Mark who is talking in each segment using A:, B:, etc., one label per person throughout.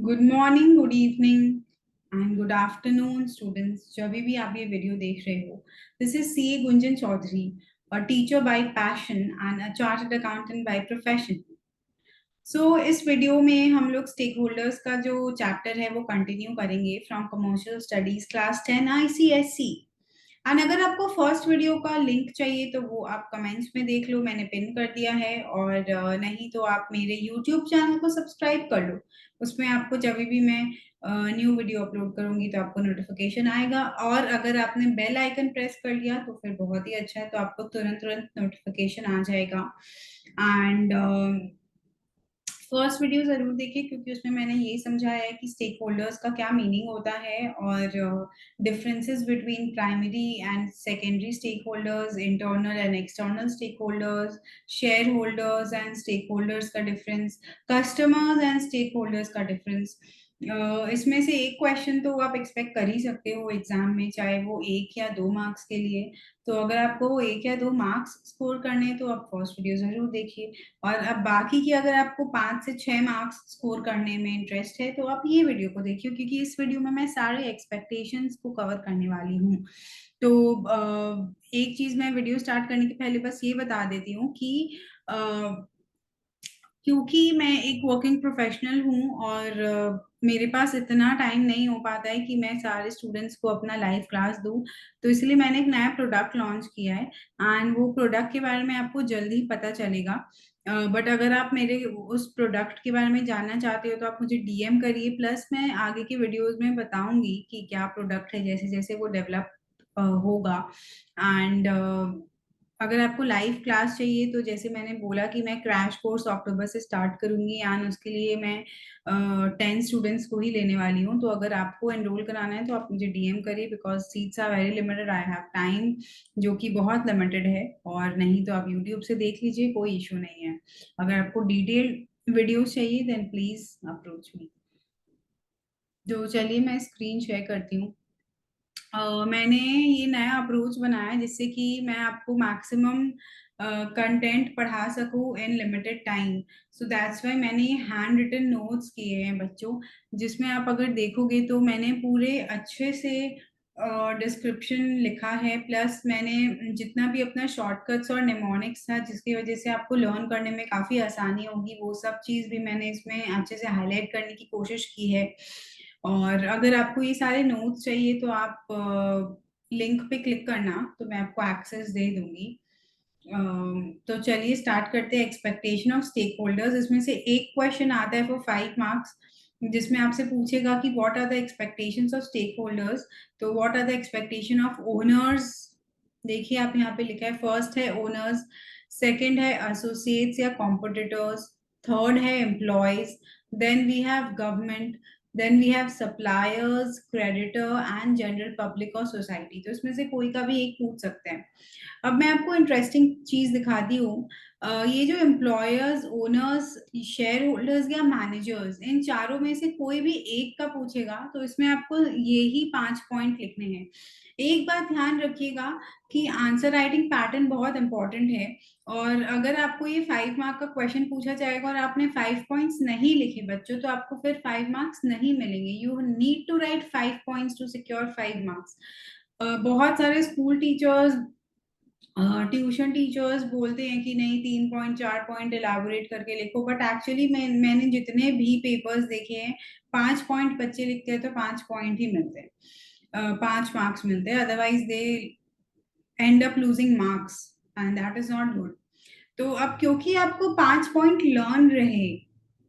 A: Good morning, good evening and good afternoon students. जब भी आप ये वीडियो देख रहे हो, this is C Gunjan Chaudhary, a teacher by passion and a chartered accountant by profession. इस वीडियो में हम लोग स्टेक होल्डर्स का जो चैप्टर है वो कंटिन्यू करेंगे from commercial studies class 10 ICSE। And अगर आपको फर्स्ट वीडियो का लिंक चाहिए तो वो आप कमेंट्स में देख लो, मैंने पिन कर दिया है। और नहीं तो आप मेरे यूट्यूब चैनल को सब्सक्राइब कर लो, उसमें आपको जब भी मैं न्यू वीडियो अपलोड करूंगी तो आपको नोटिफिकेशन आएगा। और अगर आपने बेल आइकन प्रेस कर लिया तो फिर बहुत ही अच्छा है, तो आपको तुरंत तुरंत नोटिफिकेशन आ जाएगा। एंड फर्स्ट वीडियो जरूर देखिए, क्योंकि उसमें मैंने यही समझाया है कि स्टेक होल्डर्स का क्या मीनिंग होता है और differences between primary and secondary stakeholders, internal and external stakeholders, shareholders and stakeholders का difference, customers and stakeholders का डिफरेंस। इसमें से एक क्वेश्चन तो आप एक्सपेक्ट कर ही सकते हो एग्जाम में, चाहे वो 1 या 2 मार्क्स के लिए। तो अगर आपको वो 1 या 2 मार्क्स स्कोर करने हैं तो आप फर्स्ट वीडियो जरूर देखिए। और अब बाकी की अगर आपको 5 से 6 मार्क्स स्कोर करने में इंटरेस्ट है तो आप ये वीडियो को देखिए, क्योंकि इस वीडियो में मैं सारे एक्सपेक्टेशंस को कवर करने वाली हूँ। तो एक चीज मैं वीडियो स्टार्ट करने के पहले बस ये बता देती हूँ कि क्योंकि मैं एक वर्किंग प्रोफेशनल हूँ और मेरे पास इतना टाइम नहीं हो पाता है कि मैं सारे स्टूडेंट्स को अपना लाइव क्लास दूँ। तो इसलिए मैंने एक नया प्रोडक्ट लॉन्च किया है एंड वो प्रोडक्ट के बारे में आपको जल्दी ही पता चलेगा। बट अगर आप मेरे उस प्रोडक्ट के बारे में जानना चाहते हो तो आप मुझे डीएम करिए, प्लस मैं आगे के वीडियोस में बताऊंगी कि क्या प्रोडक्ट है जैसे जैसे वो डेवलप होगा। एंड अगर आपको लाइव क्लास चाहिए तो जैसे मैंने बोला कि मैं क्रैश कोर्स अक्टूबर से स्टार्ट करूंगी एंड उसके लिए मैं 10 स्टूडेंट्स को ही लेने वाली हूँ। तो अगर आपको एनरोल कराना है तो आप मुझे डीएम करिए, because seats are very limited, I have time जो कि बहुत लिमिटेड है। और नहीं तो आप यूट्यूब से देख लीजिए, कोई इशू नहीं है। अगर आपको डिटेल वीडियोस चाहिए देन प्लीज अप्रोच मी। तो चलिए मैं स्क्रीन शेयर करती हूँ। मैंने ये नया अप्रोच बनाया है जिससे कि मैं आपको मैक्सिमम कंटेंट पढ़ा सकूं in limited time. So that's why मैंने ये हैंड रिटन नोट्स किए हैं बच्चों, जिसमें आप अगर देखोगे तो मैंने पूरे अच्छे से डिस्क्रिप्शन लिखा है, प्लस मैंने जितना भी अपना शॉर्टकट्स और निमोनिक्स था जिसकी वजह से आपको लर्न करने में काफ़ी आसानी होगी, वो सब चीज़ भी मैंने इसमें अच्छे से हाईलाइट करने की कोशिश की है। और अगर आपको ये सारे नोट्स चाहिए तो आप लिंक पे क्लिक करना, तो मैं आपको एक्सेस दे दूंगी। तो चलिए स्टार्ट करते हैं। एक्सपेक्टेशन ऑफ स्टेक होल्डर्स, इसमें से एक क्वेश्चन आता है फॉर 5 मार्क्स, जिसमें आपसे पूछेगा कि what are the expectations of stakeholders. तो what are the expectation of owners, देखिए आप यहाँ पे लिखा है, फर्स्ट है ओनर्स, सेकंड है एसोसिएट्स या कॉम्पिटिटर्स, थर्ड है employees, then we have government, then we have suppliers, creditor and general public और सोसाइटी। तो इसमें से कोई का भी एक पूछ सकते हैं। अब मैं आपको इंटरेस्टिंग चीज दिखाती हूँ। ये जो एम्प्लॉयर्स, ओनर्स, शेयर होल्डर्स या मैनेजर्स, इन चारों में से कोई भी एक का पूछेगा तो इसमें आपको ये ही 5 पॉइंट लिखने हैं। एक बात ध्यान रखिएगा कि आंसर राइटिंग पैटर्न बहुत इंपॉर्टेंट है। और अगर आपको ये 5 मार्क का क्वेश्चन पूछा जाएगा और आपने 5 पॉइंट्स नहीं लिखे बच्चों, तो आपको फिर 5 मार्क्स नहीं मिलेंगे। You need to write 5 points to secure 5 marks. बहुत सारे स्कूल टीचर्स, ट्यूशन टीचर्स बोलते हैं कि नहीं 3 पॉइंट 4 पॉइंट इलाबोरेट करके लिखो, बट एक्चुअली मैंने जितने भी पेपर्स देखे हैं, 5 पॉइंट बच्चे लिखते हैं तो 5 पॉइंट ही मिलते हैं, 5 मार्क्स मिलते हैं, otherwise they and up losing marks and that is not good. तो अब क्योंकि आपको 5 पॉइंट लर्न रहे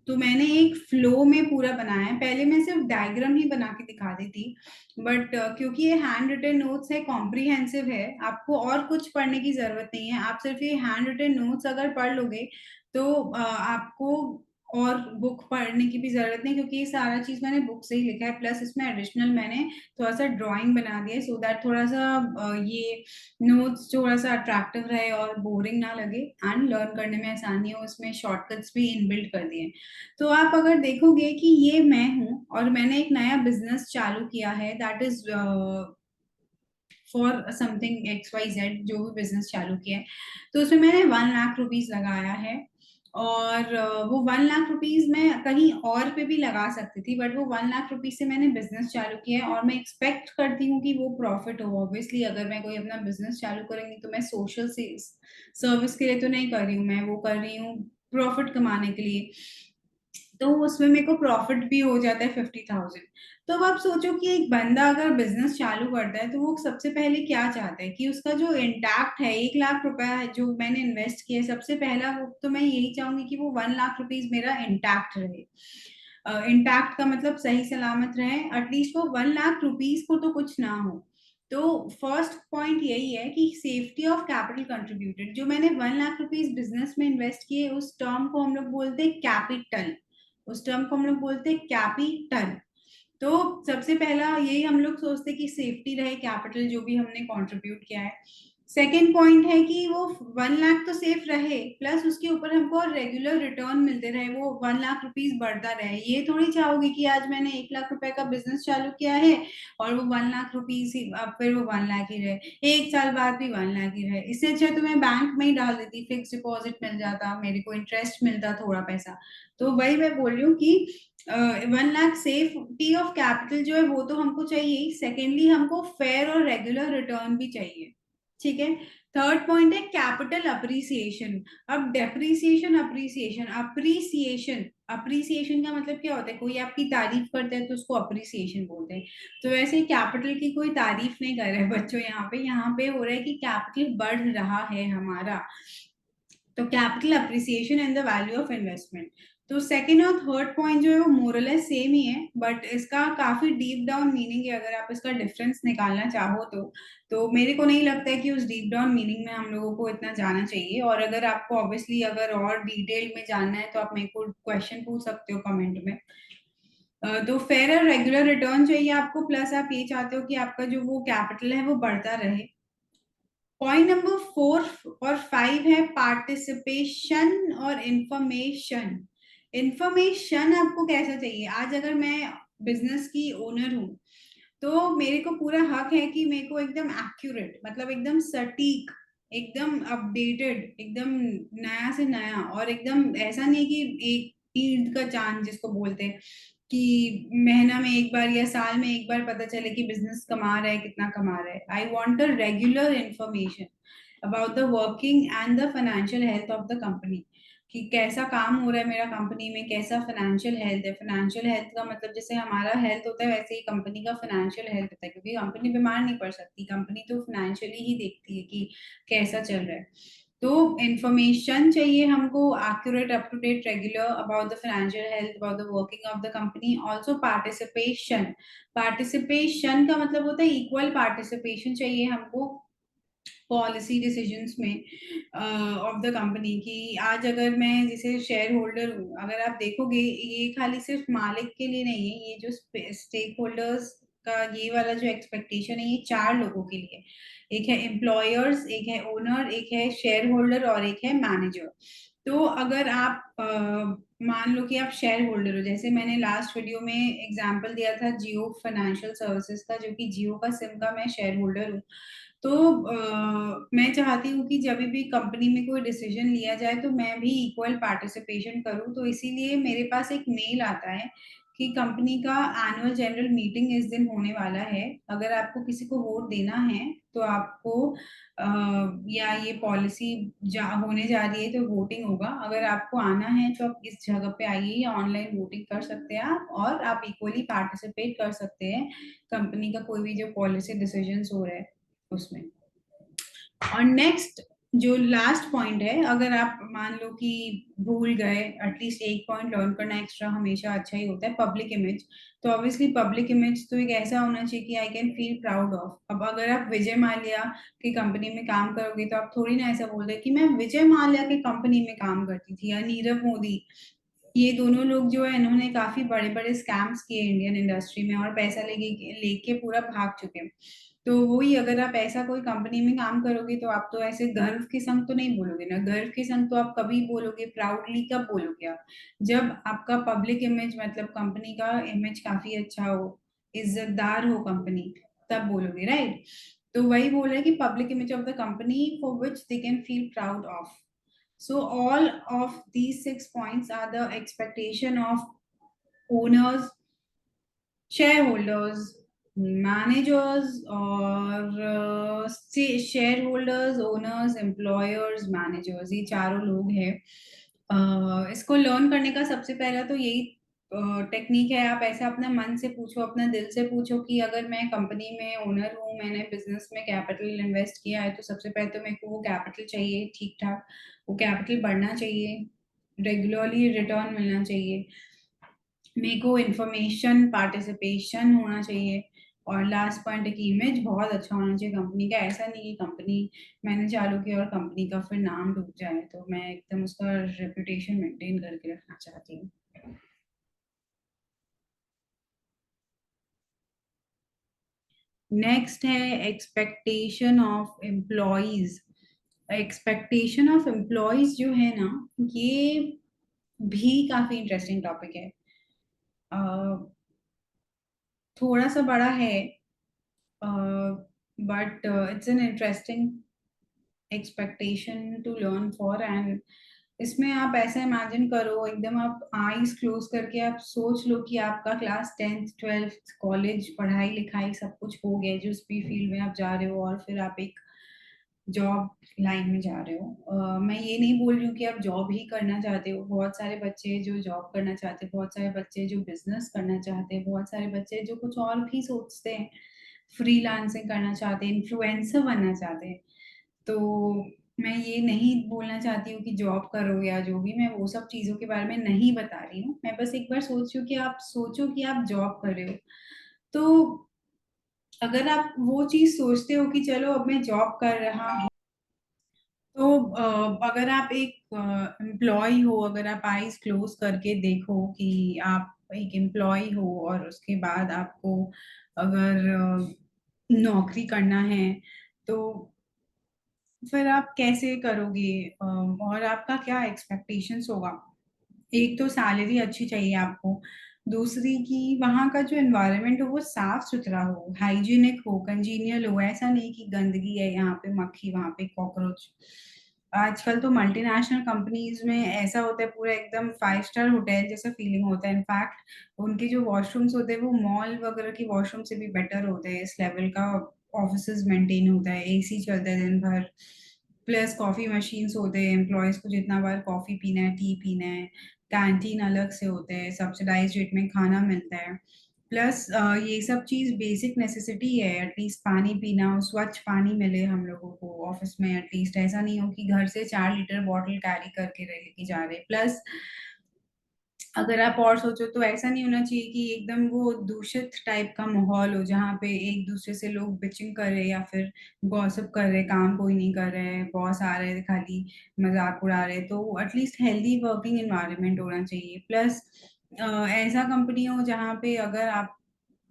A: तो मैंने एक फ्लो में पूरा बनाया है। पहले मैं सिर्फ डायग्राम ही बना के दिखा दी थी, बट क्योंकि ये हैंड रिटन नोट्स है, कॉम्प्रिहेंसिव है, आपको और कुछ पढ़ने की जरूरत नहीं है। आप सिर्फ ये हैंड रिटन नोट्स अगर पढ़ लोगे तो आपको और बुक पढ़ने की भी जरूरत नहीं, क्योंकि ये सारा चीज मैंने बुक से ही लिखा है। प्लस इसमें एडिशनल मैंने थोड़ा सा ड्राइंग बना दिया है, सो दैट थोड़ा सा ये नोट्स थोड़ा सा अट्रैक्टिव रहे और बोरिंग ना लगे एंड लर्न करने में आसानी हो। इसमें शॉर्टकट्स भी इनबिल्ट कर दिए। तो आप अगर देखोगे कि ये मैं हूँ और मैंने एक नया बिजनेस चालू किया है, that is for something XYZ, जो भी बिजनेस चालू किया है, तो उसमें मैंने 1 लाख रुपीज लगाया है। और वो 1 लाख रुपीज मैं कहीं और पे भी लगा सकती थी, बट वो 1 लाख रुपीज से मैंने बिजनेस चालू किया है, और मैं एक्सपेक्ट करती हूँ कि वो प्रॉफिट हो। ऑब्वियसली अगर मैं कोई अपना बिजनेस चालू करूंगी तो मैं सोशल सर्विस के लिए तो नहीं कर रही हूँ, मैं वो कर रही हूँ प्रॉफिट कमाने के लिए। तो उसमें मेरे को प्रॉफिट भी हो जाता है 50,000। तो अब आप सोचो कि एक बंदा अगर बिजनेस चालू करता है तो वो सबसे पहले क्या चाहता है कि उसका जो इंटैक्ट है 1 लाख रुपया है जो मैंने इन्वेस्ट किया है, सबसे पहला वो तो मैं यही चाहूंगी कि वो 1 लाख रुपीज मेरा इंटैक्ट रहे। इंटैक्ट का मतलब सही सलामत रहे, एटलीस्ट वो 1 लाख रुपीज को तो कुछ ना हो। तो फर्स्ट पॉइंट यही है कि सेफ्टी ऑफ कैपिटल कंट्रीब्यूटेड। जो मैंने 1 लाख रुपीज बिजनेस में इन्वेस्ट किए उस टर्म को हम लोग बोलते हैं कैपिटल। उस टर्म को हम लोग बोलते हैं कैपिटल। तो सबसे पहला यही हम लोग सोचते हैं कि सेफ्टी रहे कैपिटल जो भी हमने कंट्रीब्यूट किया है। सेकेंड पॉइंट है कि वो 1 लाख तो सेफ रहे, प्लस उसके ऊपर हमको रेगुलर रिटर्न मिलते रहे, वो 1 लाख रुपीज बढ़ता रहे। ये थोड़ी चाहोगे कि आज मैंने 1 लाख रुपए का बिजनेस चालू किया है और वो 1 लाख रुपीज ही, अब फिर वो 1 लाख ही रहे, 1 साल बाद भी 1 लाख ही रहे। इससे अच्छा तो मैं बैंक में ही डाल देती, फिक्स डिपॉजिट मिल जाता, मेरे को इंटरेस्ट मिलता थोड़ा पैसा। तो वही मैं बोल रही हूँ कि 1 लाख सेफ्टी ऑफ कैपिटल जो है वो तो हमको चाहिए ही, सेकेंडली हमको फेयर और रेगुलर रिटर्न भी चाहिए। ठीक है। थर्ड पॉइंट है कैपिटल अप्रिसिएशन। अब डेप्रिसिएशन, अप्रिसिएशन, अप्रिसिएशन, अप्रिसिएशन का मतलब क्या होता है? कोई आपकी तारीफ करता है तो उसको अप्रिसिएशन बोलते हैं। तो वैसे कैपिटल की कोई तारीफ नहीं कर रहे हैं बच्चों, यहाँ पे हो रहा है कि कैपिटल बढ़ रहा है हमारा। तो capital appreciation and the value of investment. तो सेकंड और थर्ड पॉइंट जो है वो मोरलेस सेम ही है, बट इसका काफी डीप डाउन मीनिंग है अगर आप इसका डिफरेंस निकालना चाहो तो मेरे को नहीं लगता है कि उस डीप डाउन मीनिंग में हम लोगों को इतना जाना चाहिए। और अगर आपको ऑब्वियसली अगर और डिटेल में जानना है तो आप मेरे को क्वेश्चन पूछ सकते हो कमेंट में। तो फेयर और रेगुलर रिटर्न चाहिए आपको, प्लस आप ये चाहते हो कि आपका जो वो कैपिटल है वो बढ़ता रहे। पॉइंट नंबर 4 और 5 है पार्टिसिपेशन और इंफॉर्मेशन। इंफॉर्मेशन आपको कैसा चाहिए? आज अगर मैं बिजनेस की ओनर हूँ तो मेरे को पूरा हक है कि मेरे को एकदम एक्यूरेट, मतलब एकदम सटीक, एकदम अपडेटेड, एकदम नया से नया, और एकदम ऐसा नहीं कि एक ईद का चांद जिसको बोलते हैं कि महीना में एक बार या साल में एक बार पता चले कि बिजनेस कमा रहा है, कितना कमा रहा है। I want a regular information about the working and the financial health of the company, कि कैसा काम हो रहा है मेरा कंपनी में, कैसा फाइनेंशियल हेल्थ है। फाइनेंशियल हेल्थ का मतलब जैसे हमारा हेल्थ होता है वैसे ही कंपनी का फाइनेंशियल हेल्थ होता है, क्योंकि कंपनी बीमार नहीं पड़ सकती, कंपनी तो फाइनेंशियली ही देखती है कि कैसा चल रहा है। तो इंफॉर्मेशन चाहिए हमको accurate, up to date, regular about the financial health, about the working of the company. Also participation. Participation का मतलब होता है इक्वल पार्टिसिपेशन चाहिए हमको पॉलिसी डिसीजंस में ऑफ द कंपनी। की आज अगर मैं जैसे शेयर होल्डर हूँ, अगर आप देखोगे ये खाली सिर्फ मालिक के लिए नहीं है, ये जो स्टेक होल्डर्स का ये वाला जो एक्सपेक्टेशन है ये 4 लोगों के लिए। एक है एम्प्लॉयर्स, एक है ओनर, एक है शेयर होल्डर और एक है मैनेजर। तो अगर आप मान लो कि आप शेयर होल्डर हो, जैसे मैंने लास्ट वीडियो में एग्जांपल दिया था जियो फाइनेंशियल सर्विसेज का, जो कि जियो का सिम का मैं शेयर होल्डर हूँ। तो मैं चाहती हूँ कि जब भी कंपनी में कोई डिसीजन लिया जाए तो मैं भी इक्वल पार्टिसिपेशन करूँ। तो इसीलिए मेरे पास एक मेल आता है कि कंपनी का एनुअल जनरल मीटिंग इस दिन होने वाला है, अगर आपको किसी को वोट देना है तो आपको या ये पॉलिसी होने जा रही है तो वोटिंग होगा, अगर आपको आना है तो आप इस जगह पे आइए, या ऑनलाइन वोटिंग कर सकते हैं आप, और आप इक्वली पार्टिसिपेट कर सकते हैं कंपनी का कोई भी जो पॉलिसी डिसीजंस हो रहे हैं उसमें। और नेक्स्ट जो लास्ट पॉइंट है, अगर आप मान लो कि भूल गए, एटलीस्ट एक पॉइंट लर्न करना एक्स्ट्रा हमेशा अच्छा ही होता है, पब्लिक इमेज। तो ऑब्वियसली पब्लिक इमेज तो एक ऐसा होना चाहिए कि I can feel proud of. अब अगर आप विजय माल्या की कंपनी में काम करोगे तो आप थोड़ी ना ऐसा बोल रहे कि मैं विजय माल्या की कंपनी में काम करती थी, या नीरव मोदी। ये दोनों लोग जो है इन्होंने काफी बड़े बड़े स्कैम्स किए इंडियन इंडस्ट्री में, और पैसा लेके लेके पूरा भाग चुके हैं। तो वही अगर आप ऐसा कोई कंपनी में काम करोगे तो आप तो ऐसे गर्व के संग तो नहीं बोलोगे ना, गर्व के संग तो आप कभी बोलोगे, प्राउडली कब बोलोगे आप? जब आपका पब्लिक इमेज, मतलब कंपनी का इमेज काफी अच्छा हो, इज्जतदार हो कंपनी, तब बोलोगे, राइट? तो वही बोल रहे हैं कि public image of the company for which they can feel proud of. So all of these 6 points are the expectation of owners, shareholders, managers, और shareholders, owners, employers, managers, ये चारों लोग हैं। इसको लर्न करने का सबसे पहला तो यही टेक्निक है। आप ऐसे अपना मन से पूछो, अपना दिल से पूछो कि अगर मैं कंपनी में ओनर हूँ, मैंने बिजनेस में कैपिटल इन्वेस्ट किया है, तो सबसे पहले तो मेरे को वो कैपिटल चाहिए ठीक ठाक, वो कैपिटल बढ़ना चाहिए, रेगुलरली रिटर्न मिलना चाहिए, मेरे को इन्फॉर्मेशन पार्टिसिपेशन होना चाहिए, और लास्ट पॉइंट है कि इमेज बहुत अच्छा होना चाहिए कंपनी का। ऐसा नहीं कि कंपनी मैंने चालू किया और कंपनी का फिर नाम डूब जाए, तो मैं एकदम उसका रेपुटेशन मेंटेन करके रखना चाहती हूँ। नेक्स्ट है expectation of employees. Expectation of employees जो है ना, ये भी काफी इंटरेस्टिंग टॉपिक है। अ, थोड़ा सा बड़ा है, but it's an interesting expectation to learn for. And इसमें आप ऐसा इमेजिन करो, एकदम आप आईज क्लोज करके आप सोच लो कि आपका क्लास 10th 12th कॉलेज पढ़ाई लिखाई सब कुछ हो गया, जिस भी फील्ड में आप जा रहे हो, और फिर आप एक जॉब लाइन में जा रहे हो। मैं ये नहीं बोल रही हूँ कि आप जॉब ही करना चाहते हो, बहुत सारे बच्चे जो जॉब करना चाहते हैं, बहुत सारे बच्चे जो बिजनेस करना चाहते हैं, बहुत सारे बच्चे जो कुछ और भी सोचते हैं, फ्रीलांसिंग करना चाहते हैं, इन्फ्लुएंसर बनना चाहते हैं। तो मैं ये नहीं बोलना चाहती हूँ कि जॉब करो या जो भी, मैं वो सब चीज़ों के बारे में नहीं बता रही हूँ। मैं बस एक बार सोच रही हूँ कि आप सोचो कि आप जॉब कर रहे हो, तो अगर आप वो चीज़ सोचते हो कि चलो अब मैं जॉब कर रहा हूँ, तो अगर आप एक एम्प्लॉय हो, अगर आप आईज क्लोज करके देखो कि आप एक एम्प्लॉय हो, और उसके बाद आपको अगर नौकरी करना है, तो फिर आप कैसे करोगे, और आपका क्या एक्सपेक्टेशंस होगा। एक तो सैलरी अच्छी चाहिए आपको, दूसरी कि वहाँ का जो एनवायरनमेंट हो वो साफ सुथरा हो, हाइजीनिक हो, कंजीनियल हो। ऐसा नहीं कि गंदगी है, यहाँ पे मक्खी वहाँ पे कॉकरोच। आजकल तो मल्टीनेशनल कंपनीज में ऐसा होता है, पूरा एकदम 5 स्टार होटल जैसा फीलिंग होता है। इनफैक्ट उनके जो वॉशरूम्स होते हैं वो मॉल वगैरह की वॉशरूम से भी बेटर होते हैं, इस लेवल का ऑफिस मेंटेन होता है, एसी चलता है दिन भर, प्लस कॉफी मशीन्स होते हैं, एम्प्लॉयज को जितना बार कॉफी पीना है, टी पीना है, कैंटीन अलग से होते हैं, सब्सिडाइज रेट में खाना मिलता है। प्लस ये सब चीज बेसिक नेसेसिटी है, एटलीस्ट पानी पीना हो, स्वच्छ पानी मिले हम लोगों को ऑफिस में, एटलीस्ट ऐसा नहीं हो कि घर से 4 लीटर बॉटल कैरी करके लेके जा रहे। प्लस अगर आप और सोचो तो ऐसा नहीं होना चाहिए कि एकदम वो दूषित टाइप का माहौल हो, जहाँ पे एक दूसरे से लोग बिचिंग कर रहे या फिर गॉसिप कर रहे, काम कोई नहीं कर रहे, बॉस आ रहे खाली मजाक उड़ा रहे। तो एटलीस्ट हेल्दी वर्किंग एनवायरनमेंट होना चाहिए। प्लस ऐसा कंपनी हो जहाँ पे अगर आप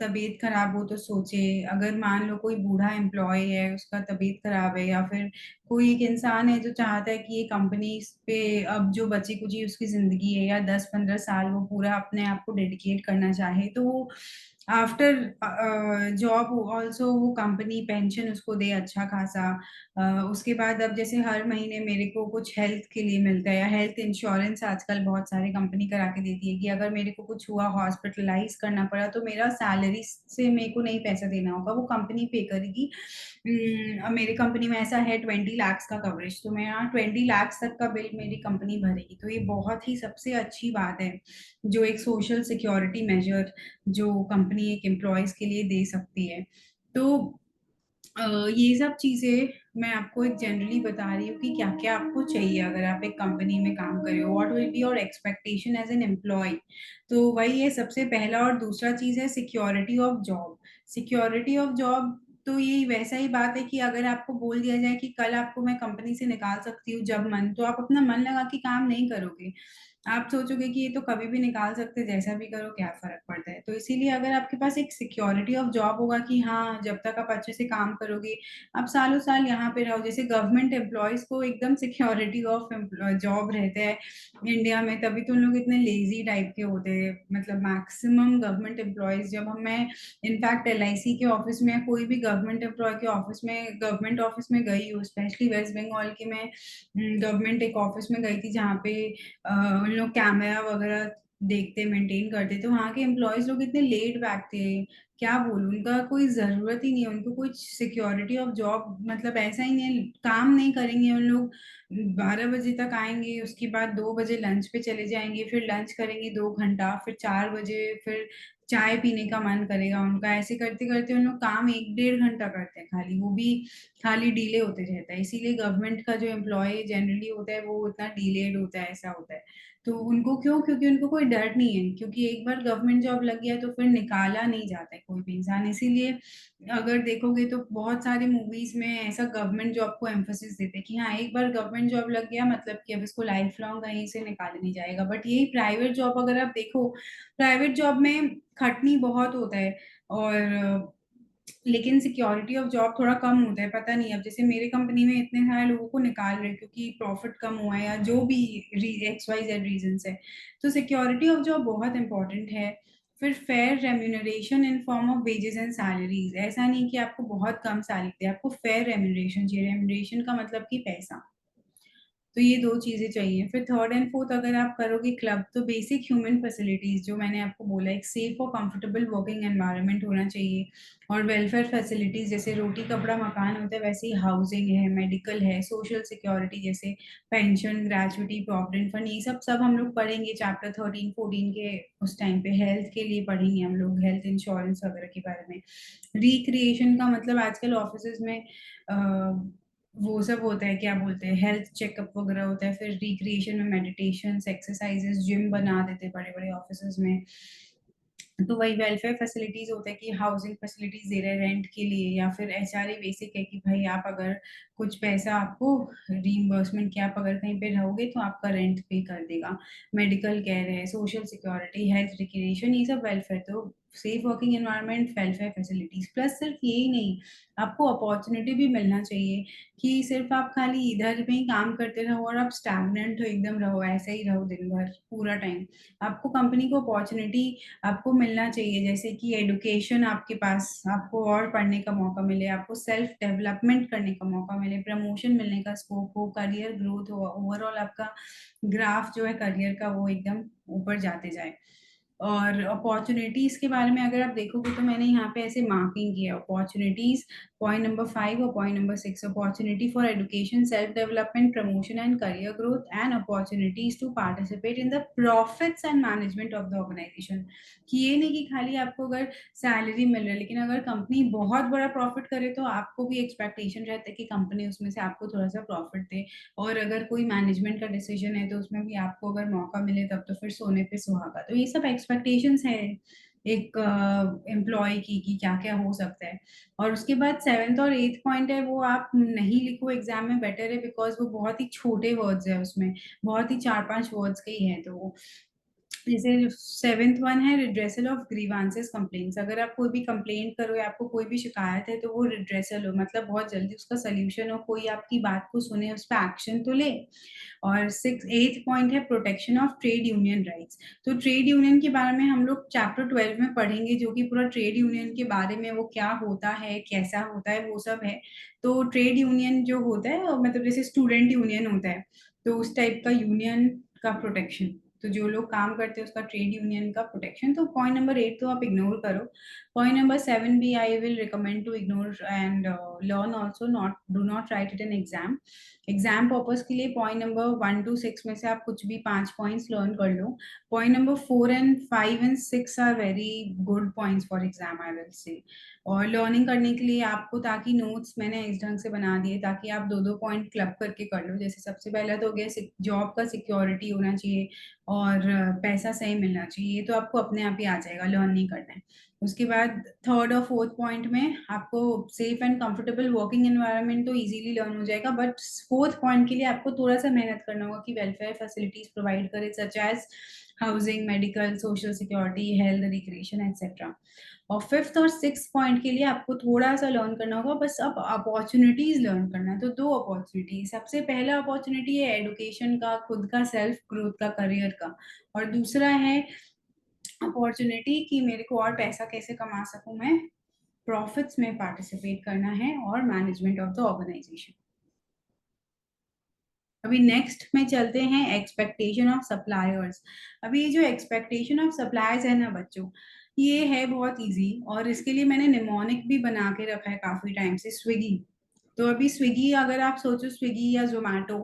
A: तबीयत खराब हो तो सोचे, अगर मान लो कोई बूढ़ा एम्प्लॉय है, उसका तबीयत खराब है, या फिर कोई एक इंसान है जो चाहता है कि ये कंपनी पे अब जो बची कुची उसकी जिंदगी है, या 10-15 साल वो पूरा अपने आप को डेडिकेट करना चाहे, तो वो आफ्टर जॉब ऑल्सो वो कंपनी पेंशन उसको दे अच्छा खासा। उसके बाद अब जैसे हर महीने मेरे को कुछ हेल्थ के लिए मिलता है, या हेल्थ इंश्योरेंस आजकल बहुत सारी कंपनी करा के देती है, कि अगर मेरे को कुछ हुआ, हॉस्पिटलाइज करना पड़ा, तो मेरा सैलरी से मेरे को नहीं पैसा देना होगा, वो कंपनी पे करेगी। मेरी कंपनी में ऐसा है 20 लाख का कवरेज, तो मेरा 20 लाख तक का बिल मेरी कंपनी भरेगी। तो ये बहुत ही सबसे अच्छी बात है, जो एक सोशल सिक्योरिटी मेजर जो कंपनी एक एम्प्लॉयज के लिए दे सकती है। तो ये सब चीजें मैं आपको एक जनरली बता रही हूँ कि क्या क्या आपको चाहिए अगर आप एक कंपनी में काम कर रहे हो, what will be your expectation as an employee. तो वही है सबसे पहला। और दूसरा चीज है security of job. Security of job तो ये वैसा ही बात है कि अगर आपको बोल दिया जाए कि कल आपको मैं कंपनी से निकाल सकती हूँ जब मन, तो आप अपना मन लगा के काम नहीं करोगे। आप सोचोगे कि ये तो कभी भी निकाल सकते, जैसा भी करो क्या फर्क पड़ता है। तो इसीलिए अगर आपके पास एक सिक्योरिटी ऑफ जॉब होगा कि हाँ, जब तक आप अच्छे से काम करोगे, आप सालों साल यहाँ पे रहो। जैसे गवर्नमेंट एम्प्लॉयज को एकदम सिक्योरिटी ऑफ जॉब रहते हैं इंडिया में, तभी तो उन लोग इतने लेजी टाइप के होते हैं। मतलब मैक्सिमम गवर्नमेंट एम्प्लॉयज, जब हम मैं इनफैक्ट LIC के ऑफिस में या कोई भी गवर्नमेंट एम्प्लॉय के ऑफिस में, गवर्नमेंट ऑफिस में गई हूँ, स्पेशली वेस्ट बंगाल की, मैं गवर्नमेंट एक ऑफिस में गई थी जहाँ पे उन लोग कैमरा वगैरह देखते मेंटेन करते। तो वहाँ के एम्प्लॉयज लोग इतने लेट बैक थे, क्या बोलूं, उनका कोई जरूरत ही नहीं है, उनको कोई सिक्योरिटी ऑफ जॉब मतलब ऐसा ही नहीं है। काम नहीं करेंगे उन लोग, 12 बजे तक आएंगे, उसके बाद 2 बजे लंच पे चले जाएंगे, फिर लंच करेंगे 2 घंटा, फिर 4 बजे फिर चाय पीने का मन करेगा उनका। ऐसे करते करते उन लोग काम 1 डेढ़ घंटा करते हैं खाली, वो भी खाली डिले होते रहता है। इसीलिए गवर्नमेंट का जो एम्प्लॉय जनरली होता है वो इतना डिलेड होता है, ऐसा होता है। तो उनको क्यों? क्योंकि उनको कोई डर नहीं है, क्योंकि एक बार गवर्नमेंट जॉब लग गया तो फिर निकाला नहीं जाता है कोई भी इंसान। इसीलिए अगर देखोगे तो बहुत सारे मूवीज में ऐसा गवर्नमेंट जॉब को एम्फोसिस देते हैं कि हाँ, एक बार गवर्नमेंट जॉब लग गया मतलब कि अब इसको लाइफ लॉन्ग कहीं से निकाला नहीं जाएगा। बट यही प्राइवेट जॉब अगर आप देखो, प्राइवेट जॉब में खटनी बहुत होता है, और लेकिन सिक्योरिटी ऑफ जॉब थोड़ा कम होता है। पता नहीं, अब जैसे मेरे कंपनी में इतने सारे लोगों को निकाल रहे हैं क्योंकि प्रॉफिट कम हुआ है या जो भी XYZ रीजन है। तो सिक्योरिटी ऑफ जॉब बहुत इंपॉर्टेंट है। फिर fair remuneration in form of wages and salaries, ऐसा नहीं कि आपको बहुत कम सैलरी दे, आपको फेयर रेम्यूनरेशन चाहिए। रेम्यूनरेशन का मतलब कि पैसा। तो ये दो चीजें चाहिए। फिर थर्ड एंड फोर्थ अगर आप करोगे क्लब, तो बेसिक ह्यूमन फैसिलिटीज जो मैंने आपको बोला, एक सेफ और कंफर्टेबल वर्किंग एनवायरनमेंट होना चाहिए। और वेलफेयर फैसिलिटीज, जैसे रोटी कपड़ा मकान होता है वैसे ही हाउसिंग है, मेडिकल है, सोशल सिक्योरिटी जैसे पेंशन, ग्रेजुइटी, प्रोविडेंट फंड, ये सब सब हम लोग पढ़ेंगे चैप्टर 13 14 के उस टाइम पे। हेल्थ के लिए पढ़ेंगे हम लोग, हेल्थ इंश्योरेंस वगैरह के बारे में। रिक्रिएशन का मतलब आजकल ऑफिसेज में वो सब होता है, क्या बोलते हैं, हेल्थ चेकअप वगैरह होता है। फिर रिक्रिएशन में मेडिटेशन, एक्सरसाइजेस, जिम बना देते बड़े बड़े ऑफिसेज में। तो वही वेलफेयर फैसिलिटीज होता है कि हाउसिंग फैसिलिटीज दे रहे हैं रेंट के लिए, या फिर HRA बेसिक है कि भाई आप अगर कुछ पैसा आपको रीइंबर्समेंट के, आप अगर कहीं पे रहोगे तो आपका रेंट पे कर देगा। मेडिकल केयर है, सोशल सिक्योरिटी, हेल्थ रिक्रिएशन, ये सब वेलफेयर। तो safe working environment, welfare facilities, plus सिर्फ यही नहीं, आपको अपॉर्चुनिटी भी मिलना चाहिए कि सिर्फ आप खाली इधर में ही काम करते रहो और आप स्टैग्नेंट हो, एकदम रहो ऐसे ही रहो दिन भर पूरा टाइम। आपको कंपनी को अपॉर्चुनिटी आपको मिलना चाहिए, जैसे कि एडुकेशन आपके पास, आपको और पढ़ने का मौका मिले, आपको सेल्फ डेवलपमेंट करने का मौका मिले, प्रमोशन मिलने का स्कोप हो, करियर ग्रोथ हो, ओवरऑल आपका ग्राफ जो है करियर का वो एकदम ऊपर जाते जाए। और अपॉर्चुनिटीज के बारे में अगर आप देखोगे तो मैंने यहाँ पे ऐसे मार्किंग किया अपॉर्चुनिटीज, पॉइंट नंबर 5 और point number 6। Opportunity for education, self development, promotion and career growth, and opportunities to participate in the profits and management of the organisation. कि ये नहीं कि खाली आपको अगर सैलरी मिल रही है, लेकिन अगर कंपनी बहुत बड़ा प्रॉफिट करे तो आपको भी एक्सपेक्टेशन रहता है कि कंपनी उसमें से आपको थोड़ा सा प्रॉफिट दे। और अगर कोई मैनेजमेंट का डिसीजन है तो उसमें भी आपको अगर मौका मिले तब तो फिर सोने पे सुहागा। तो ये सब एक्सपेक्टेशंस है एक एम्प्लॉय की कि क्या क्या हो सकता है। और उसके बाद 7th और 8th पॉइंट है, वो आप नहीं लिखो एग्जाम में, बेटर है, बिकॉज वो बहुत ही छोटे वर्ड्स है उसमें, बहुत ही 4 5 वर्ड्स के ही है। तो जैसे 7th वन है रिड्रेसल ऑफ ग्रीवांसेस कंप्लेंट्स, अगर आप कोई भी कंप्लेंट करो या आपको कोई भी शिकायत है तो वो रिड्रेसल हो, मतलब बहुत जल्दी उसका सोल्यूशन हो, कोई आपकी बात को सुने, उस पर एक्शन तो ले। और 8th पॉइंट है protection of trade union rights. तो ट्रेड यूनियन के बारे में हम लोग चैप्टर 12 में पढ़ेंगे, जो कि पूरा ट्रेड यूनियन के बारे में, वो क्या होता है, कैसा होता है, वो सब है। तो ट्रेड यूनियन जो होता है मतलब जैसे स्टूडेंट यूनियन होता है, तो उस टाइप का यूनियन का प्रोटेक्शन। तो जो लोग काम करते हैं उसका ट्रेड यूनियन का प्रोटेक्शन। तो पॉइंट नंबर 8 तो आप इग्नोर करो। पॉइंट नंबर 7 भी I will recommend to ignore and learn also, not do not write it in exam. Exam purpose के लिए पॉइंट नंबर 1 to 6 में से आप कुछ भी 5 पॉइंट्स लर्न कर लो। Point number 4 and 5 and 6 are very good points for exam, I will say. और लर्निंग करने के लिए आपको, ताकि नोट्स मैंने इस ढंग से बना दिए ताकि आप दो दो पॉइंट क्लब करके कर लो। जैसे सबसे पहला तो हो गया जॉब का सिक्योरिटी होना चाहिए, और पैसा सही मिलना चाहिए, ये तो आपको अपने आप ही आ जाएगा, लर्न नहीं करना है। उसके बाद थर्ड और फोर्थ पॉइंट में आपको safe and comfortable working environment तो इजीली लर्न हो जाएगा, बट फोर्थ पॉइंट के लिए आपको थोड़ा सा मेहनत करना होगा कि वेलफेयर फैसिलिटीज प्रोवाइड करे, such as housing, medical, social security, health, recreation etcetera. और फिफ्थ और सिक्स पॉइंट के लिए आपको थोड़ा सा लर्न करना होगा, बस अब अपॉर्चुनिटीज लर्न करना है। तो दो अपॉर्चुनिटी, सबसे पहला अपॉर्चुनिटी है एडुकेशन का, खुद का सेल्फ ग्रोथ का, करियर का। और दूसरा है अपॉर्चुनिटी कि मेरे को और पैसा कैसे कमा सकूं मैं, प्रॉफिट्स में पार्टिसिपेट करना है और मैनेजमेंट ऑफ द ऑर्गेनाइजेशन। अभी नेक्स्ट में चलते हैं एक्सपेक्टेशन ऑफ सप्लायर्स। अभी ये जो एक्सपेक्टेशन ऑफ सप्लायर्स है ना बच्चों, ये है बहुत इजी, और इसके लिए मैंने निमोनिक भी बना के रखा है काफी टाइम से, स्विगी। तो अभी स्विगी, अगर आप सोचो स्विगी या जोमेटो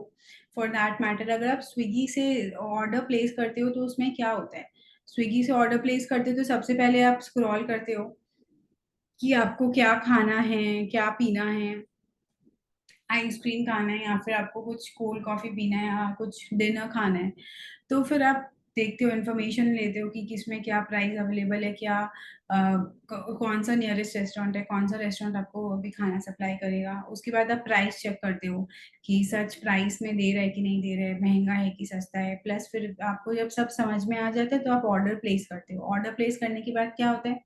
A: फॉर दैट मैटर, अगर आप स्विगी से ऑर्डर प्लेस करते हो तो उसमें क्या होता है, स्विगी से ऑर्डर प्लेस करते हो तो सबसे पहले आप स्क्रॉल करते हो कि आपको क्या खाना है, क्या पीना है, आइसक्रीम खाना है या फिर आपको कुछ कोल्ड कॉफी पीना है या कुछ डिनर खाना है। तो फिर आप देखते हो, इन्फॉर्मेशन लेते हो कि किसमें क्या प्राइस अवेलेबल है, क्या कौन सा नियरेस्ट रेस्टोरेंट है, कौन सा रेस्टोरेंट आपको अभी खाना सप्लाई करेगा। उसके बाद आप प्राइस चेक करते हो कि सच प्राइस में दे रहा है कि नहीं दे रहा है, महंगा है कि सस्ता है। प्लस फिर आपको जब सब समझ में आ जाता है तो आप ऑर्डर प्लेस करते हो। ऑर्डर प्लेस करने के बाद क्या होता है,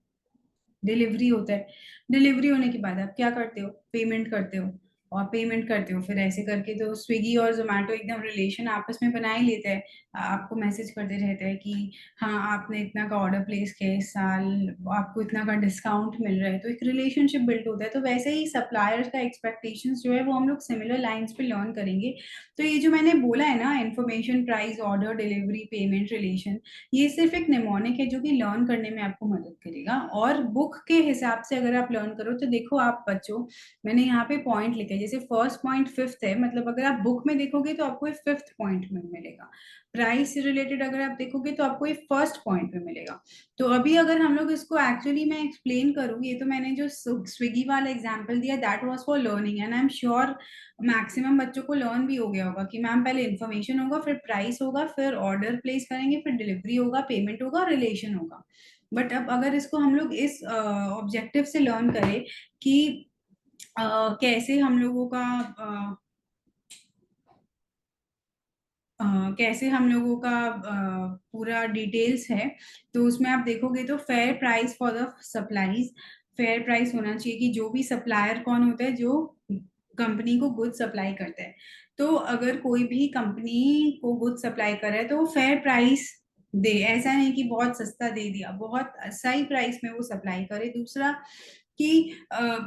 A: डिलीवरी होता है। डिलीवरी होने के बाद आप क्या करते हो, पेमेंट करते हो। और पेमेंट करते हो, फिर ऐसे करके तो स्विगी और जोमेटो एकदम रिलेशन आपस में बना ही लेते हैं। आपको मैसेज करते रहते हैं कि हाँ आपने इतना का ऑर्डर प्लेस किया इस साल, आपको इतना का डिस्काउंट मिल रहा है, तो एक रिलेशनशिप बिल्ड होता है। तो वैसे ही सप्लायर्स का एक्सपेक्टेशंस जो है वो हम लोग सिमिलर लाइंस पे लर्न करेंगे। तो ये जो मैंने बोला है ना, information, price, order, delivery, payment, relation, ये सिर्फ एक निमोनिक है जो कि लर्न करने में आपको मदद करेगा। और बुक के हिसाब से अगर आप लर्न करो तो देखो आप बच्चों, मैंने यहाँ पे पॉइंट लिखे हैं, जैसे फर्स्ट पॉइंट फिफ्थ है, मतलब अगर आप बुक में देखोगे तो आपको ये फिफ्थ पॉइंट में मिलेगा। प्राइस से रिलेटेड अगर आप देखोगे तो आपको ये फर्स्ट पॉइंट में मिलेगा। तो अभी अगर हम लोग इसको एक्चुअली मैं एक्सप्लेन करूँ, ये तो मैंने जो स्विगी वाला एग्जाम्पल दिया that was for learning, and I am sure maximum बच्चों को लर्न भी हो गया होगा कि मैम पहले इन्फॉर्मेशन होगा, फिर प्राइस होगा, फिर ऑर्डर प्लेस करेंगे, फिर डिलीवरी होगा, पेमेंट होगा, रिलेशन होगा। बट अब अगर इसको हम लोग इस ऑब्जेक्टिव से लर्न करें कि कैसे हम लोगों का अ, कैसे हम लोगों का पूरा डिटेल्स है, तो उसमें आप देखोगे तो fair price for the supplies. Fair price होना चाहिए कि जो भी सप्लायर कौन होता है, जो कंपनी को गुड सप्लाई करता है। तो अगर कोई भी कंपनी को गुड सप्लाई कर रहा है तो वो फेयर प्राइस दे, ऐसा नहीं कि बहुत सस्ता दे दिया, बहुत सही प्राइस में वो सप्लाई करे। दूसरा कि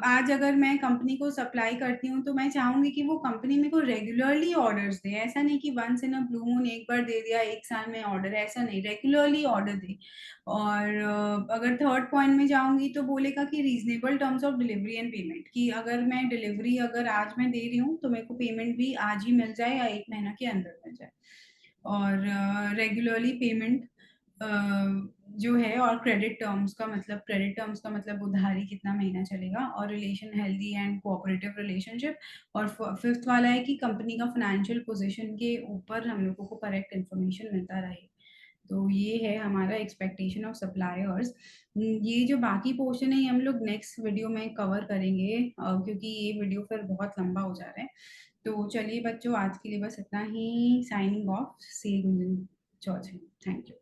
A: आज अगर मैं कंपनी को सप्लाई करती हूँ तो मैं चाहूंगी कि वो कंपनी मेरे को रेगुलरली ऑर्डर्स दे, ऐसा नहीं कि once in a blue moon एक बार दे दिया एक साल में ऑर्डर, ऐसा नहीं, रेगुलरली ऑर्डर दे। और अगर थर्ड पॉइंट में जाऊंगी तो बोलेगा कि reasonable terms of delivery and payment, कि अगर मैं डिलीवरी अगर आज मैं दे रही हूँ तो मेरे को पेमेंट भी आज ही मिल जाए या एक महीना के अंदर मिल जाए। और रेगुलरली पेमेंट जो है, और क्रेडिट टर्म्स का मतलब उधारी कितना महीना चलेगा, और relation healthy and cooperative relationship. और फिफ्थ वाला है कि कंपनी का फाइनेंशियल पोजीशन के ऊपर हम लोगों को करेक्ट इन्फॉर्मेशन मिलता रहे। तो ये है हमारा एक्सपेक्टेशन ऑफ सप्लायर्स। ये जो बाकी पोर्शन है ये हम लोग नेक्स्ट वीडियो में कवर करेंगे, क्योंकि ये वीडियो फिर बहुत लंबा हो जा रहा है। तो चलिए बच्चों, आज के लिए बस इतना ही। Signing off, see Gunjan Chaudhary. Thank you.